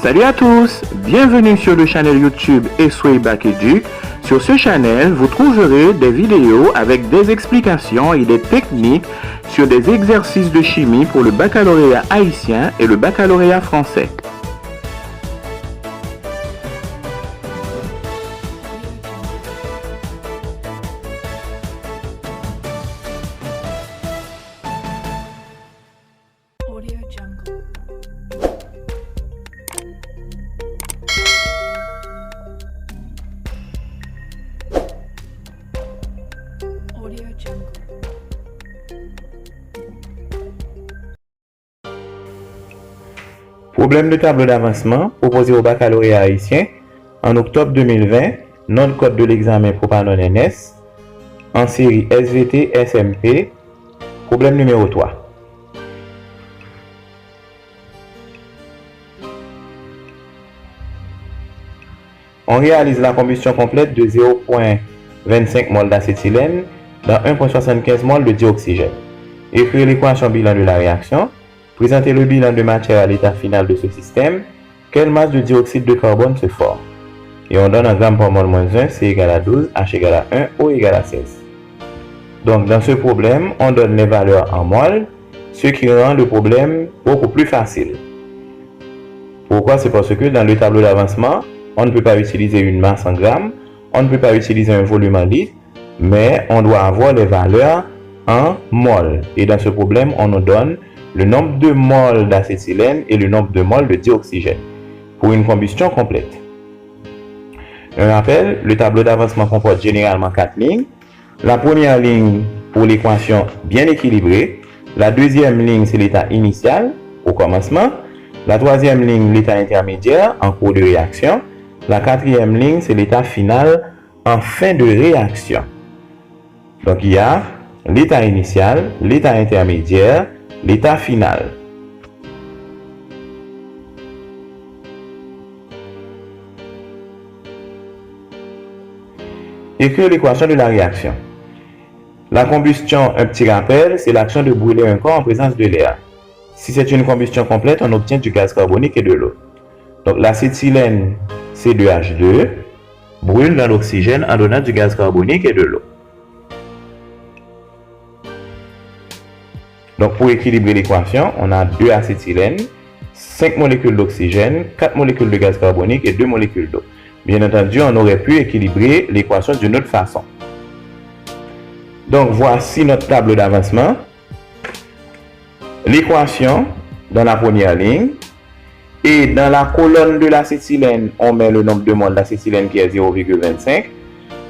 Salut à tous, bienvenue sur le channel YouTube Esway Bac Edu. Sur ce channel, vous trouverez des vidéos avec des explications et des techniques sur des exercices de chimie pour le baccalauréat haïtien et le baccalauréat français. Problème de tableau d'avancement proposé au baccalauréat haïtien en octobre 2020, nom de code de l'examen Propanon NS, en série SVT SMP, problème numéro 3. On réalise la combustion complète de 0,25 mol d'acétylène dans 1,75 mol de dioxygène. Écrire l'équation bilan de la réaction. Présenter le bilan de matière à l'état final de ce système. Quelle masse de dioxyde de carbone se forme? Et on donne en grammes par mol moins 1, C égale à 12, H égale à 1, O égale à 16. Donc dans ce problème, on donne les valeurs en mol, ce qui rend le problème beaucoup plus facile. Pourquoi? C'est parce que dans le tableau d'avancement, on ne peut pas utiliser une masse en grammes, on ne peut pas utiliser un volume en litres, mais on doit avoir les valeurs en mol. Et dans ce problème, on nous donne le nombre de moles d'acétylène et le nombre de moles de dioxygène pour une combustion complète. Un rappel, le tableau d'avancement comporte généralement 4 lignes. La première ligne pour l'équation bien équilibrée. La deuxième ligne, c'est l'état initial au commencement. La troisième ligne, l'état intermédiaire en cours de réaction. La quatrième ligne, c'est l'état final en fin de réaction. Donc il y a l'état initial, l'état intermédiaire, l'état final. Écrire l'équation de la réaction. La combustion, un petit rappel, c'est l'action de brûler un corps en présence de l'air. Si c'est une combustion complète, on obtient du gaz carbonique et de l'eau. Donc l'acétylène C2H2 brûle dans l'oxygène en donnant du gaz carbonique et de l'eau. Donc pour équilibrer l'équation, on a 2 acétylènes, 5 molécules d'oxygène, 4 molécules de gaz carbonique et 2 molécules d'eau. Bien entendu, on aurait pu équilibrer l'équation d'une autre façon. Donc voici notre tableau d'avancement. L'équation dans la première ligne. Et dans la colonne de l'acétylène, on met le nombre de moles d'acétylène qui est 0,25.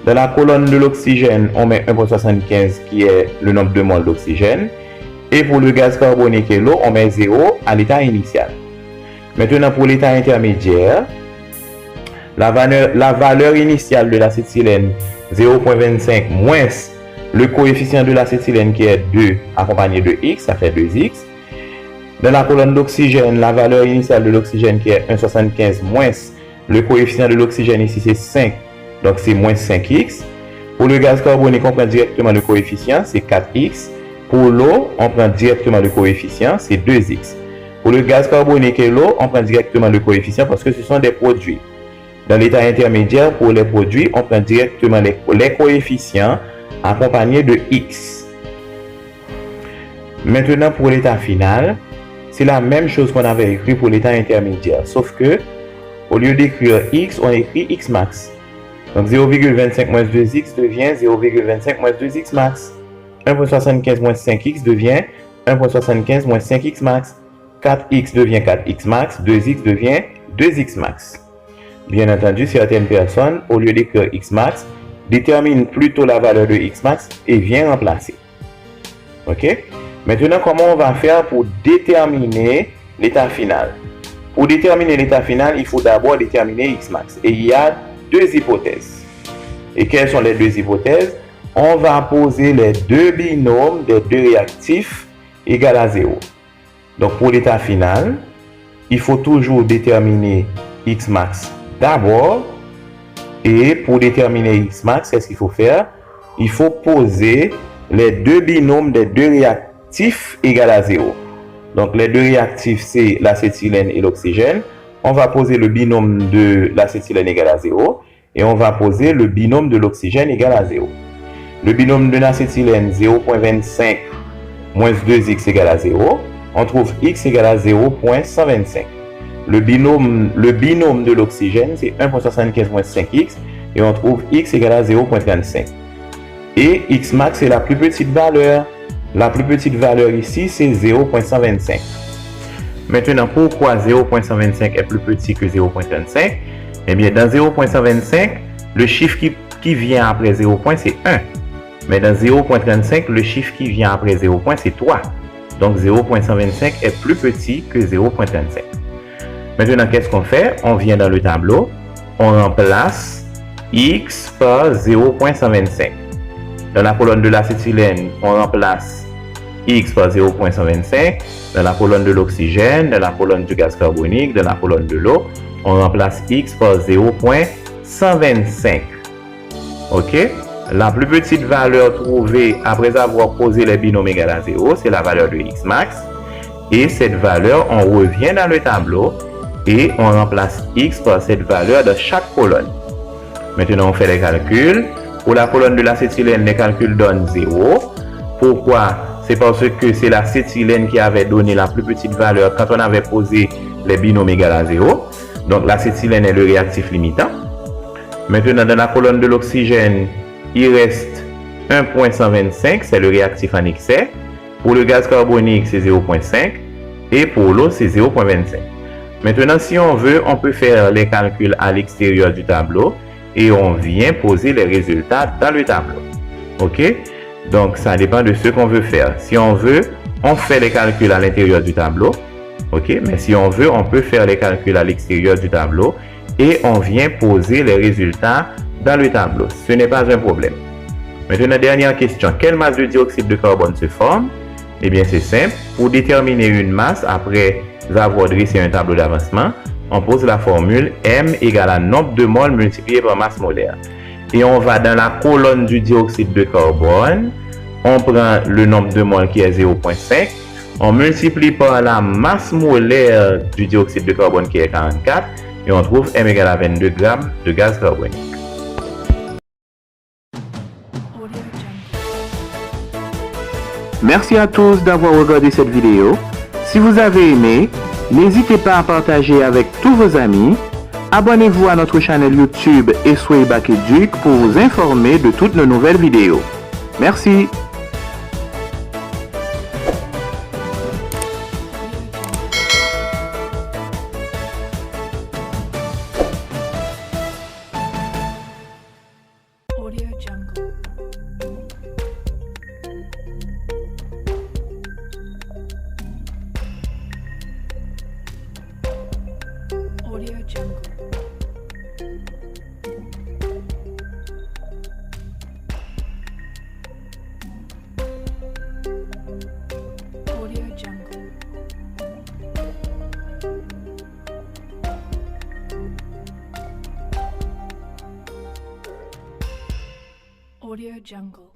Dans la colonne de l'oxygène, on met 1,75 qui est le nombre de moles d'oxygène. Et pour le gaz carbonique et l'eau, on met 0 à l'état initial. Maintenant, pour l'état intermédiaire, la valeur initiale de l'acétylène, 0,25 moins le coefficient de l'acétylène qui est 2 accompagné de X, ça fait 2X. Dans la colonne d'oxygène, la valeur initiale de l'oxygène qui est 1,75 moins le coefficient de l'oxygène ici c'est 5, donc c'est moins 5X. Pour le gaz carbonique, on prend directement le coefficient, c'est 4X. Pour l'eau, on prend directement le coefficient, c'est 2X. Pour le gaz carbonique et l'eau, on prend directement le coefficient parce que ce sont des produits. Dans l'état intermédiaire, pour les produits, on prend directement les coefficients accompagnés de X. Maintenant, pour l'état final, c'est la même chose qu'on avait écrit pour l'état intermédiaire. Sauf que, au lieu d'écrire X, on écrit X max. Donc 0,25 moins 2X devient 0,25 moins 2X max. 1,75 moins 5x devient 1,75 moins 5x max. 4x devient 4x max. 2x devient 2x max. Bien entendu, certaines personnes, au lieu d'écrire x max, déterminent plutôt la valeur de x max et vient remplacer. Ok? Maintenant, comment on va faire pour déterminer l'état final? Pour déterminer l'état final, il faut d'abord déterminer x max. Et il y a 2 hypothèses. Et quelles sont les 2 hypothèses? On va poser les 2 binômes des 2 réactifs égales à 0. Donc pour l'état final, il faut toujours déterminer x max d'abord. Et pour déterminer x max, qu'est-ce qu'il faut faire? Il faut poser les 2 binômes des 2 réactifs égales à 0. Donc les deux réactifs, c'est l'acétylène et l'oxygène. On va poser le binôme de l'acétylène égal à 0 et on va poser le binôme de l'oxygène égal à 0. Le binôme de l'acétylène 0.25 moins 2x égale à 0. On trouve x égale à 0.125. Le binôme de l'oxygène, c'est 1.75 moins 5x et on trouve x égale à 0.35. Et x max, c'est la plus petite valeur. La plus petite valeur ici, c'est 0.125. Maintenant, pourquoi 0.125 est plus petit que 0.35? Eh bien, dans 0.125, le chiffre qui vient après 0, c'est 1. Mais dans 0.35, le chiffre qui vient après 0, c'est 3. Donc 0.125 est plus petit que 0.35. Maintenant, qu'est-ce qu'on fait? On vient dans le tableau, on remplace x par 0.125. Dans la colonne de l'acétylène, on remplace x par 0.125. Dans la colonne de l'oxygène, dans la colonne du gaz carbonique, dans la colonne de l'eau, on remplace x par 0.125. OK? La plus petite valeur trouvée après avoir posé les binômes égales à 0, c'est la valeur de x max. Et cette valeur, on revient dans le tableau et on remplace x par cette valeur dans chaque colonne. Maintenant, on fait les calculs. Pour la colonne de l'acétylène, les calculs donnent 0. Pourquoi? C'est parce que c'est l'acétylène qui avait donné la plus petite valeur quand on avait posé les binômes égales à 0. Donc, l'acétylène est le réactif limitant. Maintenant, dans la colonne de l'oxygène, il reste 1.125, c'est le réactif en excès. Pour le gaz carbonique, c'est 0.5. Et pour l'eau, c'est 0.25. Maintenant, si on veut, on peut faire les calculs à l'extérieur du tableau et on vient poser les résultats dans le tableau. OK? Donc, ça dépend de ce qu'on veut faire. Si on veut, on fait les calculs à l'intérieur du tableau. OK? Mais si on veut, on peut faire les calculs à l'extérieur du tableau et on vient poser les résultats dans le tableau. Ce n'est pas un problème. Maintenant, dernière question. Quelle masse de dioxyde de carbone se forme? Eh bien, c'est simple. Pour déterminer une masse, après avoir dressé un tableau d'avancement, on pose la formule M égale à nombre de moles multiplié par masse molaire. Et on va dans la colonne du dioxyde de carbone, on prend le nombre de moles qui est 0.5, on multiplie par la masse molaire du dioxyde de carbone qui est 44, et on trouve M égale à 22 grammes de gaz carbonique. Merci à tous d'avoir regardé cette vidéo. Si vous avez aimé, n'hésitez pas à partager avec tous vos amis. Abonnez-vous à notre chaîne YouTube et soyez Bakeduc pour vous informer de toutes nos nouvelles vidéos. Merci. Audio Jungle. Audio Jungle. Audio Jungle. Audio Jungle.